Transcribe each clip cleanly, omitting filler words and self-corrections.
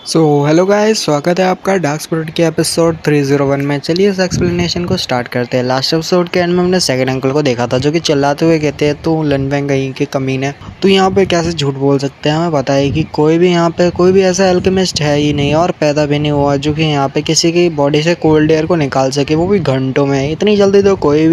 Hello guys, स्वागत है आपका डार्क स्पिरिट के एपिसोड 301 में। चलिए इस एक्सप्लेनेशन को स्टार्ट करते हैं। लास्ट एपिसोड के एंड में हमने सेकंड अंकल को देखा था जो कि चिल्लाते हुए कहते हैं तू लनबैंग कहीं के कमीने, तो यहाँ पे कैसे झूठ बोल सकते हैं। हमें पता है कि कोई भी यहाँ पे कोई भी ऐसा अल्केमिस्ट है ही नहीं और पैदा भी नहीं हुआ जो कि यहाँ पे किसी की बॉडी से कोल्ड एयर को निकाल सके, वो भी घंटों में। इतनी जल्दी तो कोई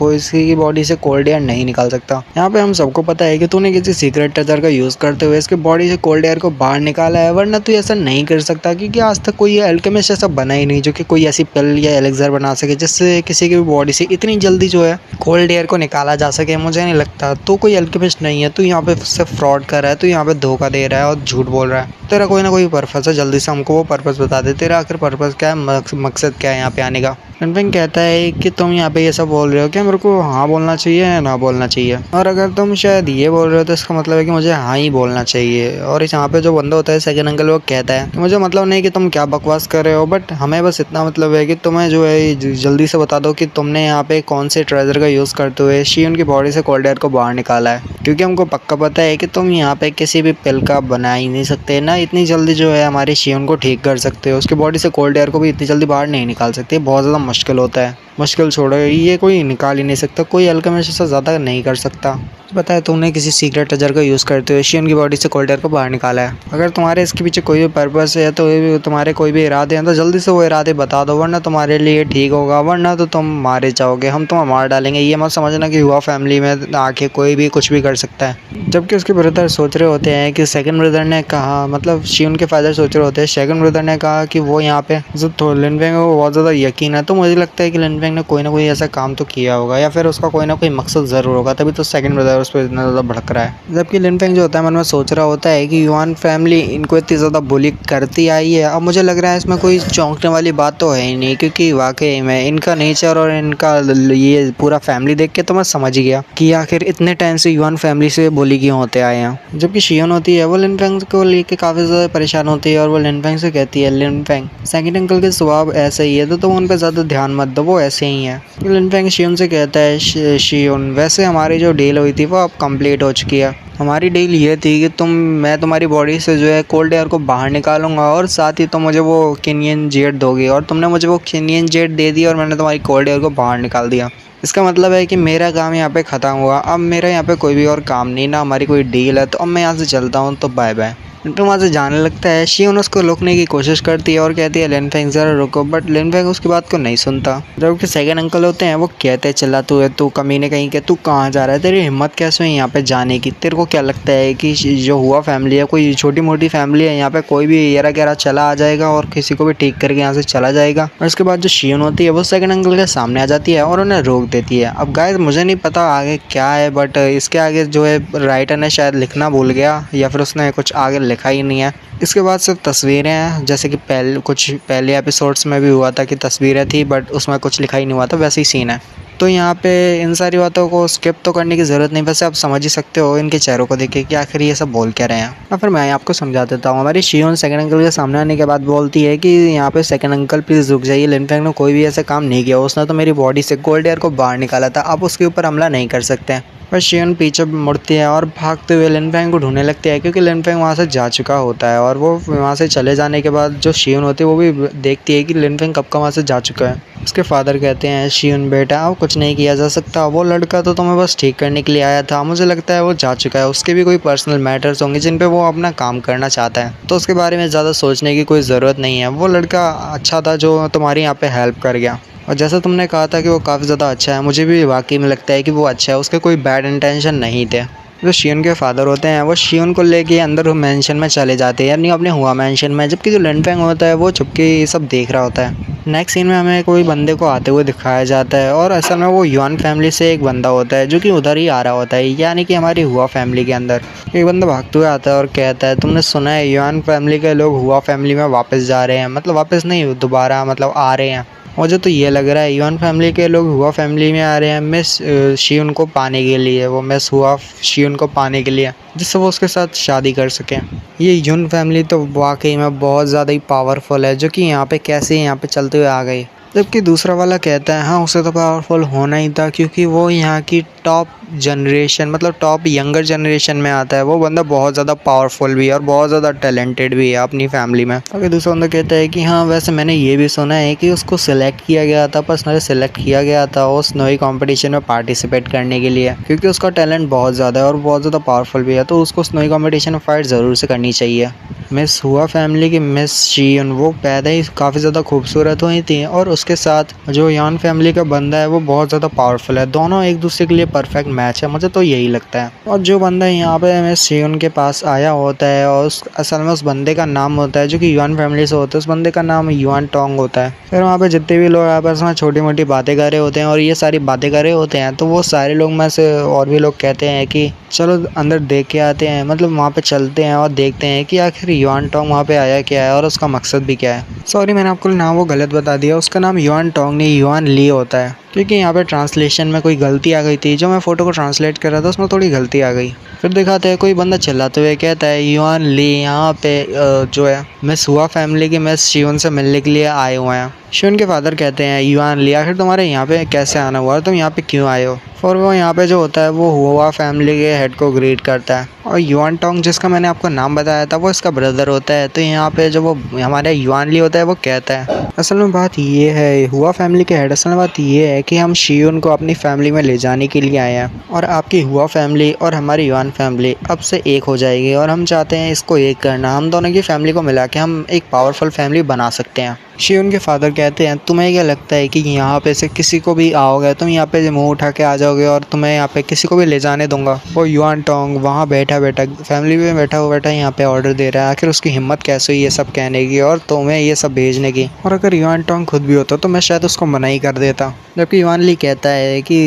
किसी की बॉडी से कोल्ड एयर नहीं निकाल सकता। यहाँ पे हम सबको पता है कि तूने किसी सीक्रेट ट्रेजर का यूज करते हुए इसके बॉडी से कोल्ड एयर को बाहर निकाला है, वरना तू ऐसा नहीं कर सकता क्योंकि आज तक कोई अल्केमिस्ट ऐसा बना ही नहीं जो कि कोई ऐसी पिल या एलेक्सर बना सके जिससे किसी की भी बॉडी से इतनी जल्दी जो है कोल्ड एयर को निकाला जा सके। मुझे नहीं लगता तो कोई अल्केमिस्ट नहीं है। तू यहाँ पे सिर्फ फ्रॉड कर रहा है, तू यहाँ पे धोखा दे रहा है और झूठ बोल रहा है। तेरा कोई ना कोई पर्पस है, जल्दी से हमको वो पर्पस बता दे। तेरा आखिर पर्पस क्या है, मकसद क्या है यहाँ पे आने का। लिनफेंग कहता है कि तुम यहाँ पे ये सब बोल रहे हो कि मेरे को हाँ बोलना चाहिए या ना बोलना चाहिए, और अगर तुम शायद ये बोल रहे हो तो इसका मतलब है कि मुझे हाँ ही बोलना चाहिए। और इस यहाँ पे जो बंदा होता है सेकंड अंकल, वो कहता है कि मुझे मतलब नहीं कि तुम क्या बकवास कर रहे हो, बट हमें बस इतना मतलब है कि तुम्हें जो है जल्दी से बता दो कि तुमने यहाँ पे कौन से ट्रेजर का यूज़ करते हुए शियोन की बॉडी से कोल्ड एयर को बाहर निकाला है, क्योंकि हमको पक्का पता है कि तुम यहाँ पे किसी भी पिल का बना ही नहीं सकते ना इतनी जल्दी जो है हमारे शियोन को ठीक कर सकते हो। उसकी बॉडी से कोल्ड एयर को भी इतनी जल्दी बाहर नहीं निकाल सकते, बहुत ज़्यादा मुश्किल होता है। मुश्किल छोड़ो, ये कोई निकाल ही नहीं सकता, कोई अल्केमिस्ट से ज़्यादा नहीं कर सकता। पता है तुमने किसी सीक्रेट ट्रेजर का यूज़ करते हुए शियोन की बॉडी से कोल्ड एयर को बाहर निकाला है। अगर तुम्हारे इसके पीछे कोई भी पर्पस है तो तुम्हारे कोई भी इरादे हैं तो जल्दी से वो इरादे बता दो, वरना तुम्हारे लिए ठीक होगा, वरना तो तुम मारे जाओगे, हम तुम्हें मार डालेंगे। ये मत समझना कि हुआ फैमिली में आके कोई भी कुछ भी कर सकता है। जबकि उसके ब्रदर सोच रहे होते हैं कि सेकंड ब्रदर ने कहा, मतलब शियोन के फादर सोच रहे होते हैं सेकंड ब्रदर ने कहा कि वो यहाँ पे जो लिनफेंग को बहुत ज़्यादा यकीन है, तो मुझे लगता है कि लिनफेंग ने कोई ना कोई ऐसा काम तो किया होगा या फिर उसका कोई ना कोई मकसद ज़रूर होगा, तभी तो सेकंड ब्रदर उस पर इतना ज़्यादा भड़क रहा है। जबकि लिनफेंग जो होता है मन में सोच रहा होता है कि युआन फैमिली इनको इतनी ज़्यादा बुली करती आई है। अब मुझे लग रहा है इसमें कोई चौंकने वाली बात तो है ही नहीं, क्योंकि वाकई में इनका नेचर और इनका ये पूरा फैमिली देख के तो मैं समझ ही गया कि आखिर इतने टाइम से युआन फैमिली से बुली क्यों होते आए हैं। जबकि शियोन होती है वो लिनफेंग को लेके काफ़ी ज़्यादा परेशान होती है और वो लिनफेंग से कहती है लिनफेंग सेकंड अंकल के स्वभाव ऐसे ही है तो तुम उन पर ज़्यादा ध्यान मत दो, वो ऐसे ही है। लिनफेंग शियोन से कहता है शियोन वैसे हमारी जो डील हुई थी वो अब कंप्लीट हो चुकी है। हमारी डील ये थी कि मैं तुम्हारी बॉडी से जो है कोल्ड एयर को बाहर निकालूंगा और साथ ही तुम मुझे वो किनियन जेट दोगे, और तुमने मुझे वो किनियन जेट दे दिया और मैंने तुम्हारी कोल्ड एयर को बाहर निकाल दिया। इसका मतलब है कि मेरा काम यहाँ पे ख़त्म हुआ, अब मेरा यहाँ पे कोई भी और काम नहीं, ना हमारी कोई डील है, तो अब मैं यहाँ से चलता हूँ, तो बाय बाय। लिनफेंग वहाँ से जाने लगता है। शियोन उसको रोकने की कोशिश करती है और कहती है लिनफेंग ज़रा रुको, बट लिनफेंग उसकी बात को नहीं सुनता। जबकि सेकंड अंकल होते हैं वो कहते हैं चला तू कमीने कहीं के, तू कहाँ जा रहा है, तेरी हिम्मत कैसे हुई यहाँ पे जाने की, तेरे को क्या लगता है कि जो हुआ फैमिली है कोई छोटी मोटी फैमिली है, यहाँ पे कोई भी येरा गहरा चला आ जाएगा और किसी को भी ठीक करके यहाँ से चला जाएगा। और उसके बाद जो शियोन होती है वो सेकंड अंकल के सामने आ जाती है और उन्हें रोक देती है। अब गाइस मुझे नहीं पता आगे क्या है, बट इसके आगे जो है राइटर ने शायद लिखना भूल गया या फिर उसने कुछ आगे लिखा ही नहीं है। इसके बाद सिर्फ तस्वीरें हैं, जैसे कि पहले एपिसोड्स में भी हुआ था कि तस्वीरें थी बट उसमें कुछ लिखा ही नहीं हुआ था, वैसे ही सीन है। तो यहाँ पे इन सारी बातों को स्किप तो करने की ज़रूरत नहीं, वैसे आप समझ ही सकते हो इनके चेहरों को देख के कि आखिर ये सब बोल क्या रहे हैं। और फिर मैं आपको समझा देता हूँ। हमारी शियोन सेकंड अंकल के सामने आने के बाद बोलती है कि यहाँ पे सेकंड अंकल प्लीज़ रुक जाइए, लिनफेंग ने कोई भी ऐसा काम नहीं किया, उसने तो मेरी बॉडी से कोल्ड एयर को बाहर निकाला था, आप उसके ऊपर हमला नहीं कर सकते। पर शियोन पीछे मुड़ती है और भागते हुए लिनफेंग को ढूंढने लगती है, क्योंकि लिनफेंग वहाँ से जा चुका होता है। और वो वहाँ से चले जाने के बाद जो शियोन होती है वो भी देखती है कि लिनफेंग कब का वहाँ से जा चुका है। उसके फादर कहते हैं शियोन बेटा अब कुछ नहीं किया जा सकता, वो लड़का तो तुम्हें बस ठीक करने के लिए आया था, मुझे लगता है वो जा चुका है, उसके भी कोई पर्सनल मैटर्स होंगे जिन पे वो अपना काम करना चाहता है, तो उसके बारे में ज़्यादा सोचने की कोई ज़रूरत नहीं है। वो लड़का अच्छा था जो तुम्हारी यहाँ पे हेल्प कर गया, और जैसा तुमने कहा था कि वो काफ़ी ज़्यादा अच्छा है, मुझे भी वाकई में लगता है कि वो अच्छा है, उसके कोई बैड इंटेंशन नहीं थे। जो शियोन के फादर होते हैं वो शियोन को लेके अंदर मैंशन में चले जाते हैं, यानी अपने हुआ मैंशन में, जबकि जो लिनफेंग होता है वो छुपके ये सब देख रहा होता है। नेक्स्ट सीन में हमें कोई बंदे को आते हुए दिखाया जाता है और असल में वो युआन फैमिली से एक बंदा होता है जो कि उधर ही आ रहा होता है, यानी कि हमारी हुआ फैमिली के अंदर एक बंदा भागते हुए आता है और कहता है तुमने सुना है युआन फैमिली के लोग हुआ फैमिली में वापस जा रहे हैं, मतलब वापस नहीं दोबारा मतलब आ रहे हैं। मुझे तो ये लग रहा है युआन फैमिली के लोग हुआ फैमिली में आ रहे हैं मिस शियोन को पाने के लिए, वो मिस हुआ शियोन को पाने के लिए, जिससे वो उसके साथ शादी कर सकें। ये युन फैमिली तो वाकई में बहुत ज़्यादा ही पावरफुल है, जो कि यहाँ पे कैसे यहाँ पे चलते हुए आ गई। जबकि दूसरा वाला कहता है हाँ उसे तो पावरफुल होना ही था, क्योंकि वो यहाँ की टॉप जनरेशन मतलब टॉप यंगर जनरेशन में आता है, वो बंदा बहुत ज़्यादा पावरफुल भी है और बहुत ज़्यादा टैलेंटेड भी है अपनी फैमिली में। अगर दूसरा बंदा कहता है कि हाँ वैसे मैंने ये भी सुना है कि उसको सिलेक्ट किया गया था, पर्सनली सिलेक्ट किया गया था उस नई कंपटीशन में पार्टिसिपेट करने के लिए, क्योंकि उसका टैलेंट बहुत ज़्यादा है और बहुत ज़्यादा पावरफुल भी है, तो उसको उस नई कंपटीशन में फ़ाइट ज़रूर से करनी चाहिए। मिस हुआ फैमिली की मिस शीयन वो पैदा ही काफ़ी ज़्यादा खूबसूरत हुई थी और उसके साथ जो यान फैमिली का बंदा है वो बहुत ज़्यादा पावरफुल है। दोनों एक दूसरे के लिए परफेक्ट मैच है, मुझे तो यही लगता है। और जो बंदा यहाँ पे मिस शीयन के पास आया होता है और असल में उस बंदे का नाम होता है जो कि युआन फैमिली से होता है, उस बंदे का नाम युआन टोंग होता है। फिर वहाँ पे जितने भी लोग आपस में छोटी मोटी बातें कर रहे होते हैं और ये सारी बातें कर रहे होते हैं, तो वो सारे लोग में से और भी लोग कहते हैं कि चलो अंदर देख के आते हैं, मतलब वहाँ पे चलते हैं और देखते हैं कि आखिर युआन टोंग वहाँ पे आया क्या है और उसका मकसद भी क्या है। सॉरी मैंने आपको नाम वो गलत बता दिया, उसका नाम युआन टोंग नहीं युआन ली होता है, क्योंकि यहाँ पे ट्रांसलेशन में कोई गलती आ गई थी। जो मैं फ़ोटो को ट्रांसलेट कर रहा था उसमें थोड़ी गलती आ गई। फिर दिखाते हैं कोई बंदा चिल्लाते हुए कहता है युआन ली यहाँ पे जो है मिस हुआ फैमिली की मिस शिवन से मिलने के लिए आए हुए हैं। शिवन के फादर कहते हैं युआन ली आखिर तुम्हारे यहाँ पे कैसे आना हुआ, तुम यहाँ पे क्यों आए हो। और वो यहाँ पे जो होता है वो हुआ फैमिली के हेड को ग्रीट करता है। और युआन टोंग जिसका मैंने आपको नाम बताया था वो इसका ब्रदर होता है। तो यहाँ पे जो वो हमारे युआन ली होता है वो कहता है असल में बात ये है हुआ फैमिली के हेड, असल में बात ये है कि हम शियुन को अपनी फैमिली में ले जाने के लिए आए हैं और आपकी हुआ फैमिली और हमारी युआन फैमिली अब से एक हो जाएगी और हम चाहते हैं इसको एक करना, हम दोनों की फैमिली को मिला के हम एक पावरफुल फैमिली बना सकते हैं। शियुन के फादर कहते हैं तुम्हें क्या लगता है कि यहाँ पे से किसी को भी आओगे, तुम यहाँ पे मुंह उठा के आ जाओगे और तुम्हें यहाँ पे किसी को भी ले जाने दूंगा। वो युआन टोंग वहाँ बैठा फैमिली में बैठा यहाँ पे ऑर्डर दे रहा है, आखिर उसकी हिम्मत कैसे हुई ये सब कहने की और तुम्हें ये सब भेजने की। और अगर युआन टोंग खुद भी होता तो मैं शायद उसको मना ही कर देता। जबकि युआन ली कहता है कि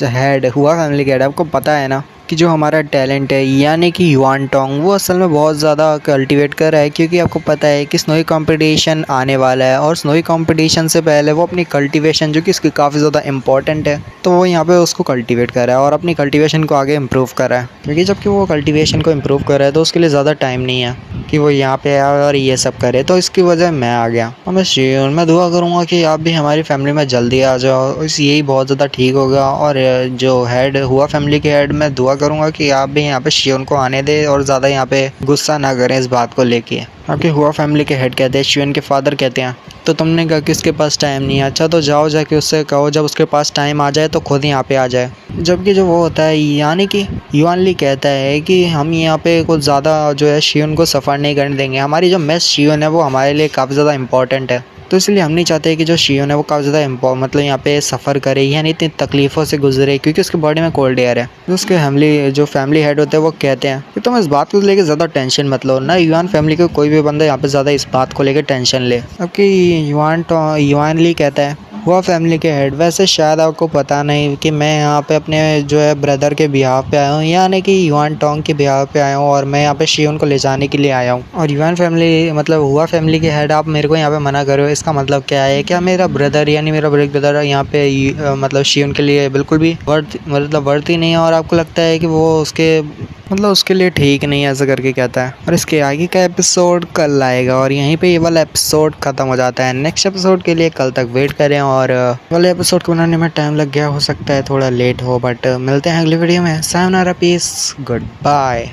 हेड हुआ फैमिली का हेड आपको पता है ना कि जो हमारा टैलेंट है यानी कि युआन टोंग वो असल में बहुत ज़्यादा कल्टीवेट कर रहा है, क्योंकि आपको पता है कि स्नोई कंपटीशन आने वाला है और स्नोई कंपटीशन से पहले वो अपनी कल्टीवेशन जो कि इसकी काफ़ी ज़्यादा इंपॉर्टेंट है, तो वो यहाँ पे उसको कल्टीवेट कर रहा है और अपनी कल्टीवेशन को आगे इम्प्रूव कर रहा है। क्योंकि जबकि वो कल्टीवेशन को इम्प्रूव कर रहा है तो उसके लिए ज़्यादा टाइम नहीं है कि वो यहाँ पे आए और ये सब करे, तो इसकी वजह मैं आ गया। और मैं दुआ करूँगा कि आप भी हमारी फैमिली में जल्दी आ जाओ, इस यही बहुत ज़्यादा ठीक होगा। और जो हेड हुआ फैमिली के हेड मैं दुआ करूँगा कि आप भी यहाँ पे शियोन को आने दें और ज़्यादा यहाँ पे गुस्सा ना करें इस बात को लेके। आपके हुआ फैमिली के हेड कहते हैं, शियोन के फादर कहते हैं तो तुमने कहा कि उसके पास टाइम नहीं है, अच्छा तो जाओ जाके उससे कहो जब उसके पास टाइम आ जाए तो खुद यहाँ पे आ जाए। जबकि जो वो होता है यानी कि युआन ली कहता है कि हम यहाँ पे कुछ ज़्यादा जो है शियोन को सफ़र नहीं करने देंगे, हमारी जो मेस शियोन है वो हमारे लिए काफ़ी ज़्यादा इंपॉर्टेंट है, तो इसलिए हम नहीं चाहते कि जो शियोन है वो काफ़ी ज़्यादा मतलब यहाँ पे सफ़र करे यानी इतनी तकलीफ़ों से गुजरे, क्योंकि उसके बॉडी में कोल्ड एयर है। तो उसके फैमिली हेड होते हैं वो कहते हैं कि तुम इस बात को लेकर ज़्यादा टेंशन मत लो ना, युआन फैमिली को कोई भी बंदा यहाँ पे ज़्यादा इस बात को लेकर टेंशन ले। जबकि युआन ली कहता है हुआ फैमिली के हेड वैसे शायद आपको पता नहीं कि मैं यहाँ पे अपने जो है ब्रदर के बिहाफ पे आया हूँ, यानी कि युआन टोंग के बिहाफ पे आया हूँ और मैं यहाँ पे शियोन को ले जाने के लिए आया हूँ। और युआन फैमिली मतलब हुआ फैमिली के हेड आप मेरे को यहाँ पे मना कर रहे हो, इसका मतलब क्या है? क्या मेरा ब्रदर यानी मेरा ब्रेक ब्रदर यहाँ पे मतलब शियोन के लिए बिल्कुल भी वर्थ ही नहीं है और आपको लगता है कि वो उसके लिए ठीक नहीं है, ऐसा करके कहता है। और इसके आगे का एपिसोड कल आएगा और यहीं पे ये वाला एपिसोड खत्म हो जाता है। नेक्स्ट एपिसोड के लिए कल तक वेट करें और वाले एपिसोड को बनाने में टाइम लग गया, हो सकता है थोड़ा लेट हो, बट मिलते हैं अगली वीडियो में। Sayonara, peace, good bye.